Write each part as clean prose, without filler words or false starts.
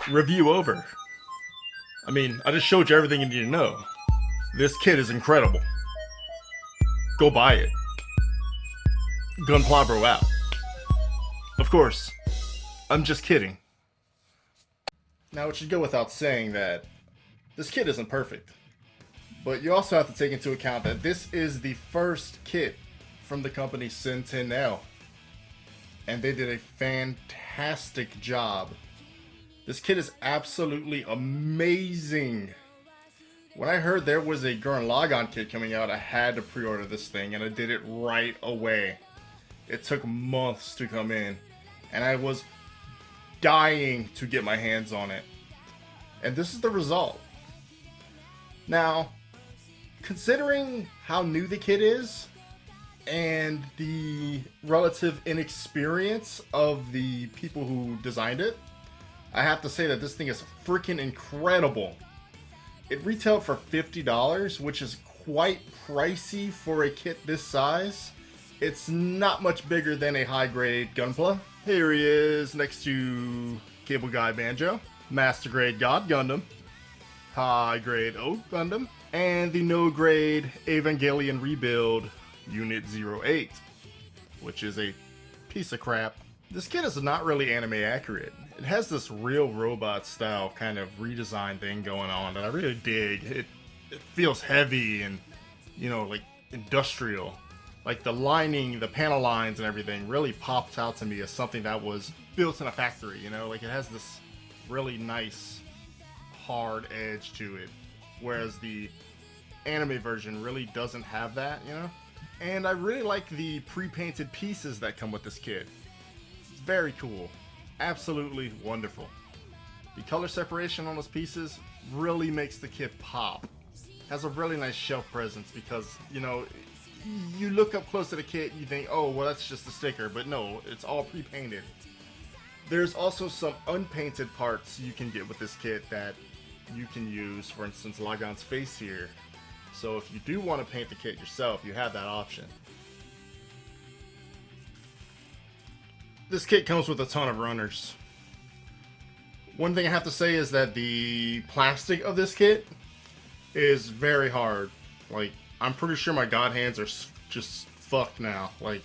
Review over. I mean, I just showed you everything you need to know. This kit is incredible. Go buy it. Gun Plaiobot out. Of course, I'm just kidding. Now it should go without saying that this kit isn't perfect. But you also have to take into account that this is the first kit from the company Sen-Ti-Nel. And they did a fantastic job. This kit is absolutely amazing. When I heard there was a Gurren Lagann kit coming out, I had to pre-order this thing, and I did it right away. It took months to come in, and I was dying to get my hands on it. And this is the result. Now, considering how new the kit is, and the relative inexperience of the people who designed it, I have to say that this thing is freaking incredible. It retailed for $50, which is quite pricey for a kit this size. It's not much bigger than a high-grade Gunpla. Here he is next to Cable Guy Banjo, Master Grade God Gundam, High Grade Oak Gundam, and the No Grade Evangelion Rebuild Unit 08, which is a piece of crap. This kit is not really anime accurate. It has this real robot style kind of redesign thing going on that I really dig. It feels heavy and, you know, like industrial. Like the lining, the panel lines and everything really pops out to me as something that was built in a factory, you know? Like it has this really nice hard edge to it, whereas the anime version really doesn't have that, you know? And I really like the pre-painted pieces that come with this kit. It's very cool. Absolutely wonderful. The color separation on those pieces really makes the kit pop. Has a really nice shelf presence because, you know, you look up close to the kit, you think, oh, well, that's just a sticker, but no, it's all pre-painted. There's also some unpainted parts you can get with this kit that you can use, for instance, Lagann's face here. So if you do want to paint the kit yourself, you have that option. This kit comes with a ton of runners. One thing I have to say is that the plastic of this kit is very hard. Like, I'm pretty sure my god hands are just fucked now. Like,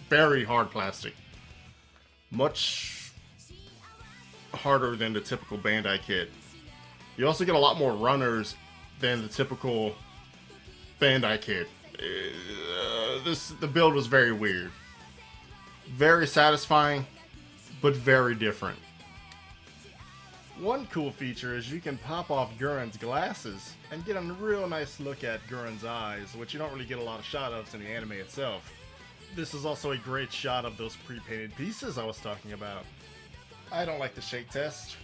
very hard plastic. Much harder than the typical Bandai kit. You also get a lot more runners than the typical Bandai kit. The build was very weird. Very satisfying, but very different. One cool feature is you can pop off Gurren's glasses and get a real nice look at Gurren's eyes, which you don't really get a lot of shot of in the anime itself. This is also a great shot of those pre-painted pieces I was talking about. I don't like the shake test.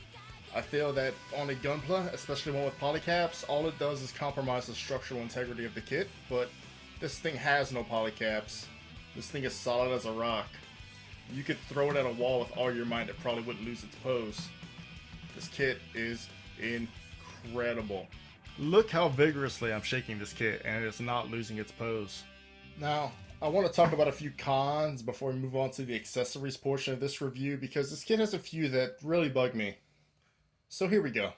I feel that on a Gunpla, especially one with polycaps, all it does is compromise the structural integrity of the kit, but this thing has no polycaps. This thing is solid as a rock. You could throw it at a wall with all your might, it probably wouldn't lose its pose. This kit is incredible. Look how vigorously I'm shaking this kit, and it's not losing its pose. Now, I want to talk about a few cons before we move on to the accessories portion of this review, because this kit has a few that really bug me. So here we go.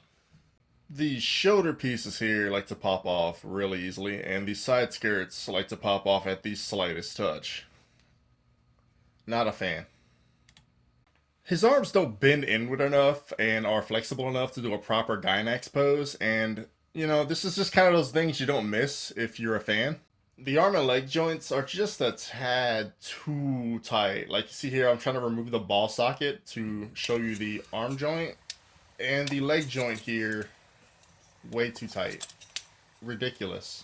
The shoulder pieces here like to pop off really easily, and the side skirts like to pop off at the slightest touch. Not a fan. His arms don't bend inward enough and are flexible enough to do a proper Gynax pose, and, you know, this is just kind of those things you don't miss if you're a fan. The arm and leg joints are just a tad too tight. Like you see here, I'm trying to remove the ball socket to show you the arm joint. And the leg joint here, way too tight. Ridiculous.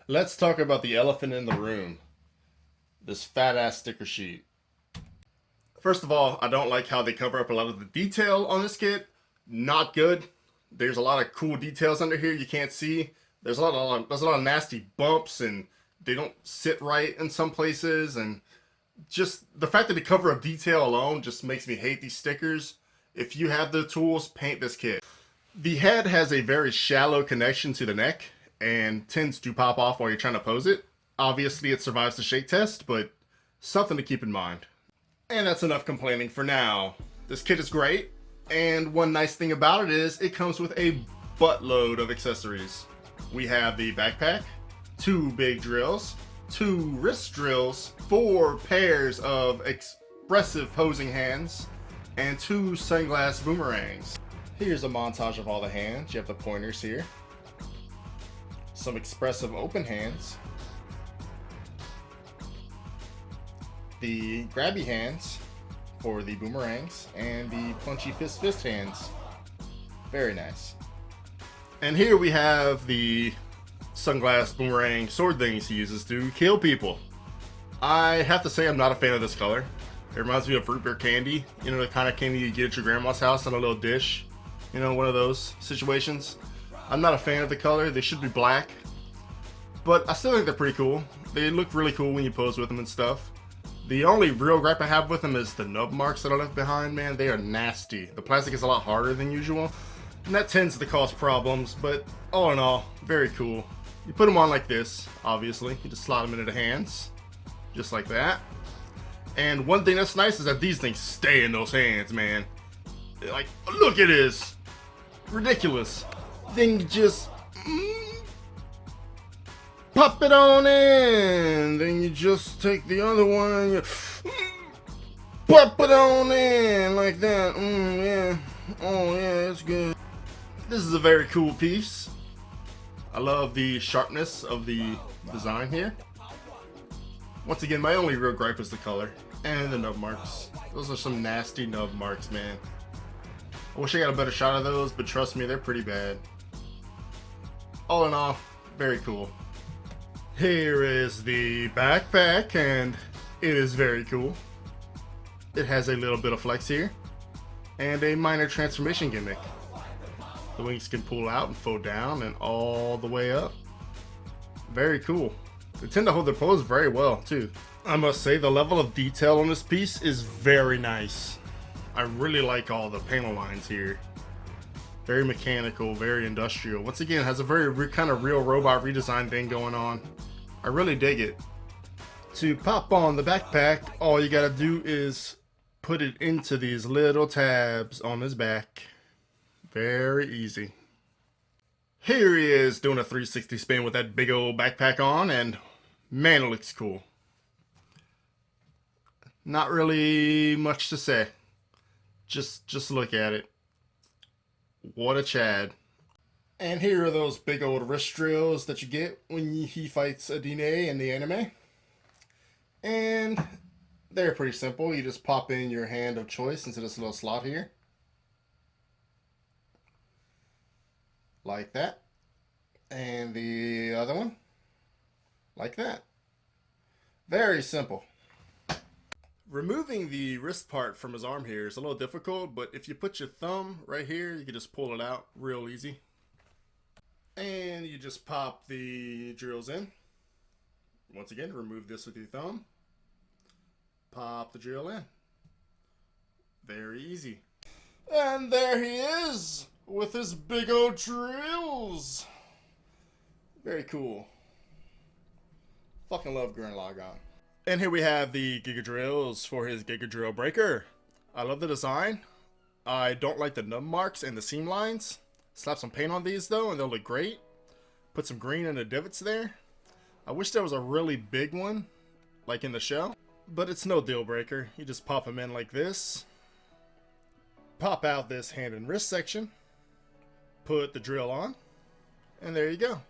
Let's talk about the elephant in the room. This fat ass sticker sheet. First of all, I don't like how they cover up a lot of the detail on this kit. Not good. There's a lot of cool details under here you can't see. There's a lot of nasty bumps, and they don't sit right in some places, and just the fact that they cover up detail alone just makes me hate these stickers. If you have the tools, paint this kit. The head has a very shallow connection to the neck and tends to pop off while you're trying to pose it. Obviously, it survives the shake test, but something to keep in mind. And that's enough complaining for now. This kit is great. And one nice thing about it is it comes with a buttload of accessories. We have the backpack, 2 big drills, 2 wrist drills, 4 pairs of expressive posing hands, and 2 sunglass boomerangs. Here's a montage of all the hands. You have the pointers here, some expressive open hands, the grabby hands for the boomerangs, and the punchy fist hands. Very nice. And here we have the sunglass boomerang sword things he uses to kill people. I have to say I'm not a fan of this color. It reminds me of root beer candy. You know, the kind of candy you get at your grandma's house in a little dish. You know, one of those situations. I'm not a fan of the color. They should be black. But I still think they're pretty cool. They look really cool when you pose with them and stuff. The only real gripe I have with them is the nub marks that I left behind, man. They are nasty. The plastic is a lot harder than usual, and that tends to cause problems, but all in all, very cool. You put them on like this, obviously. You just slot them into the hands, just like that. And one thing that's nice is that these things stay in those hands, man. Like, look at this. Ridiculous. Then you just pop it on in. Then you just take the other one, you pop it on in like that. Yeah. Oh yeah, it's good. This is a very cool piece. I love the sharpness of the design here. Once again, my only real gripe is the color and the nub marks. Those are some nasty nub marks, man. I wish I got a better shot of those, but trust me, they're pretty bad. All in all, very cool. Here is the backpack, and it is very cool. It has a little bit of flex here, and a minor transformation gimmick. The wings can pull out and fold down and all the way up. Very cool. They tend to hold their pose very well, too. I must say, the level of detail on this piece is very nice. I really like all the panel lines here. Very mechanical, very industrial. Once again, it has a very kind of real robot redesign thing going on. I really dig it. To pop on the backpack, all you gotta do is put it into these little tabs on his back. Very easy. Here he is doing a 360 spin with that big old backpack on, and man, it looks cool. Not really much to say. Just look at it. What a Chad. And here are those big old wrist drills that you get when he fights Adine in the anime. And they're pretty simple. You just pop in your hand of choice into this little slot here. Like that. And the other one. Like that. Very simple. Removing the wrist part from his arm here is a little difficult, but if you put your thumb right here, you can just pull it out real easy. And you just pop the drills in. Once again, remove this with your thumb. Pop the drill in. Very easy. And there he is with his big old drills. Very cool. Fucking love Gurren Lagann. And here we have the Giga Drills for his Giga Drill Breaker. I love the design. I don't like the nub marks and the seam lines. Slap some paint on these though and they'll look great. Put some green in the divots there. I wish there was a really big one, like in the show. But it's no deal breaker. You just pop them in like this. Pop out this hand and wrist section. Put the drill on. And there you go.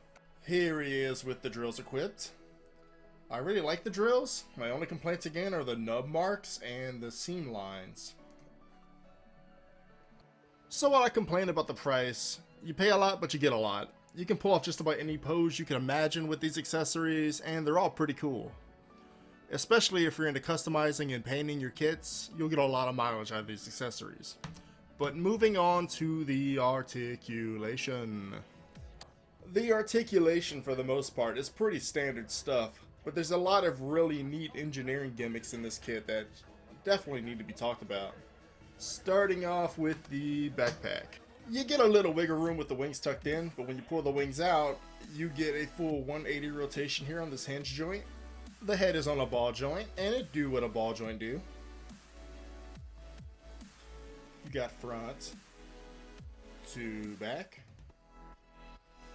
Here he is with the drills equipped. I really like the drills. My only complaints again are the nub marks and the seam lines. So while I complain about the price, you pay a lot but you get a lot. You can pull off just about any pose you can imagine with these accessories and they're all pretty cool. Especially if you're into customizing and painting your kits, you'll get a lot of mileage out of these accessories. But moving on to the articulation. The articulation for the most part is pretty standard stuff. But there's a lot of really neat engineering gimmicks in this kit that definitely need to be talked about. Starting off with the backpack. You get a little wiggle room with the wings tucked in, but when you pull the wings out, you get a full 180 rotation here on this hinge joint. The head is on a ball joint, and it do what a ball joint do. You got front to back,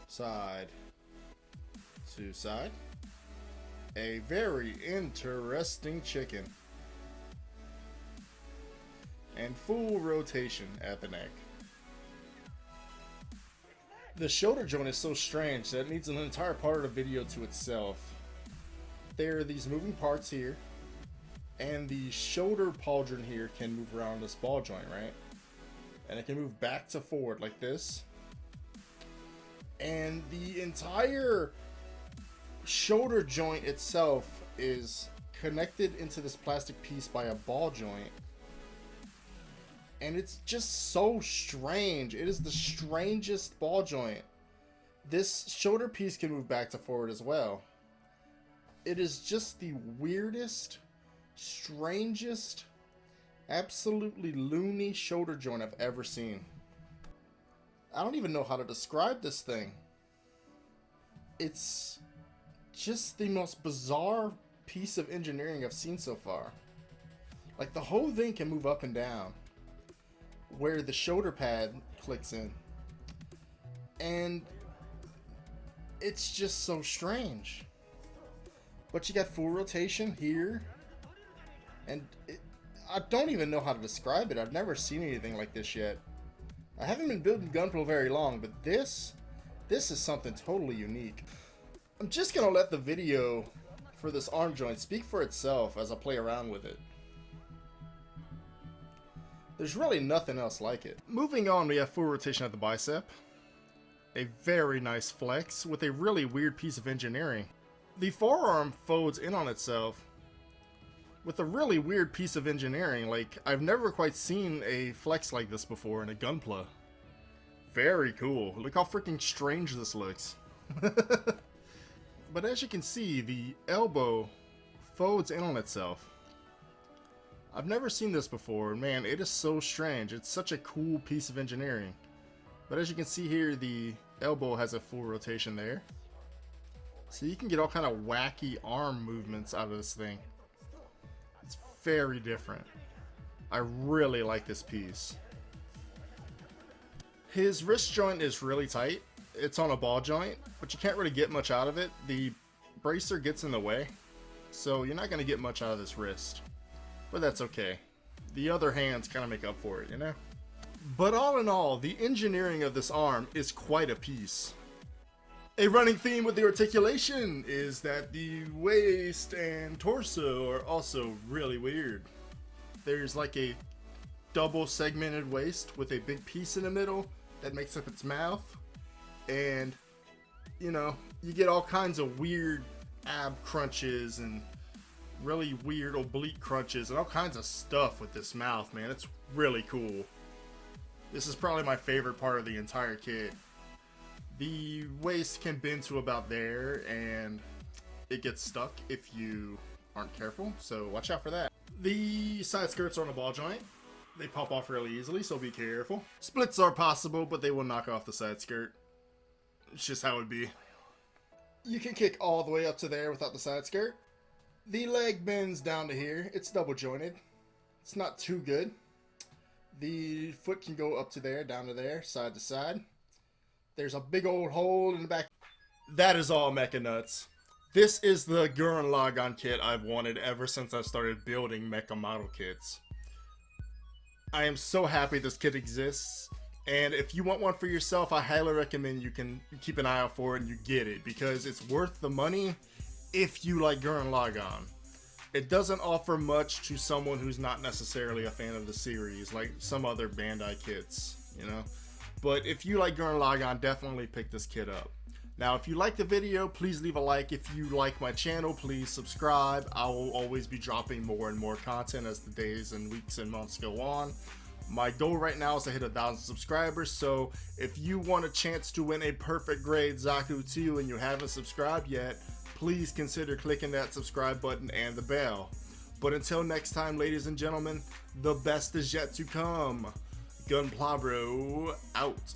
side to side. A very interesting chicken. And full rotation at the neck. The shoulder joint is so strange that it needs an entire part of the video to itself. There are these moving parts here, and the shoulder pauldron here can move around this ball joint, right? And it can move back to forward like this. And the entire shoulder joint itself is connected into this plastic piece by a ball joint. And it's just so strange. It is the strangest ball joint. This shoulder piece can move back to forward as well. It is just the weirdest, strangest, absolutely loony shoulder joint I've ever seen. I don't even know how to describe this thing. It's just the most bizarre piece of engineering I've seen so far. Like, the whole thing can move up and down where the shoulder pad clicks in, and it's just so strange. But you got full rotation here, and I don't even know how to describe it. I've never seen anything like this yet. I haven't been building Gunpla very long, but this is something totally unique. I'm just gonna let the video for this arm joint speak for itself as I play around with it. There's really nothing else like it. Moving on, we have full rotation at the bicep. A very nice flex with a really weird piece of engineering. The forearm folds in on itself with a really weird piece of engineering. Like, I've never quite seen a flex like this before in a Gunpla. Very cool. Look how freaking strange this looks. But as you can see, the elbow folds in on itself. I've never seen this before. Man, it is so strange. It's such a cool piece of engineering. But as you can see here, the elbow has a full rotation there. So you can get all kind of wacky arm movements out of this thing. It's very different. I really like this piece. His wrist joint is really tight. It's on a ball joint, but you can't really get much out of it. The bracer gets in the way, so you're not going to get much out of this wrist. But that's okay. The other hands kind of make up for it, you know? But all in all, the engineering of this arm is quite a piece. A running theme with the articulation is that the waist and torso are also really weird. There's like a double segmented waist with a big piece in the middle that makes up its mouth. And, you know, you get all kinds of weird ab crunches and really weird oblique crunches and all kinds of stuff with this mouth, man. It's really cool. This is probably my favorite part of the entire kit. The waist can bend to about there, and it gets stuck if you aren't careful, so watch out for that. The side skirts are on a ball joint. They pop off really easily, so be careful. Splits are possible, but they will knock off the side skirt. It's just how it be. You can kick all the way up to there without the side skirt. The leg bends down to here. It's double jointed. It's not too good. The foot can go up to there, down to there, side to side. There's a big old hole in the back. That is all mecha nuts. This is the Gurren Lagann kit I've wanted ever since I started building mecha model kits. I am so happy this kit exists. And if you want one for yourself, I highly recommend you can keep an eye out for it and you get it, because it's worth the money if you like Gurren Lagann. It doesn't offer much to someone who's not necessarily a fan of the series, like some other Bandai kits, you know? But if you like Gurren Lagann, definitely pick this kit up. Now, if you like the video, please leave a like. If you like my channel, please subscribe. I will always be dropping more and more content as the days and weeks and months go on. My goal right now is to hit 1,000 subscribers, so if you want a chance to win a perfect grade Zaku 2 and you haven't subscribed yet, please consider clicking that subscribe button and the bell. But until next time, ladies and gentlemen, the best is yet to come. Gunpla Bro out.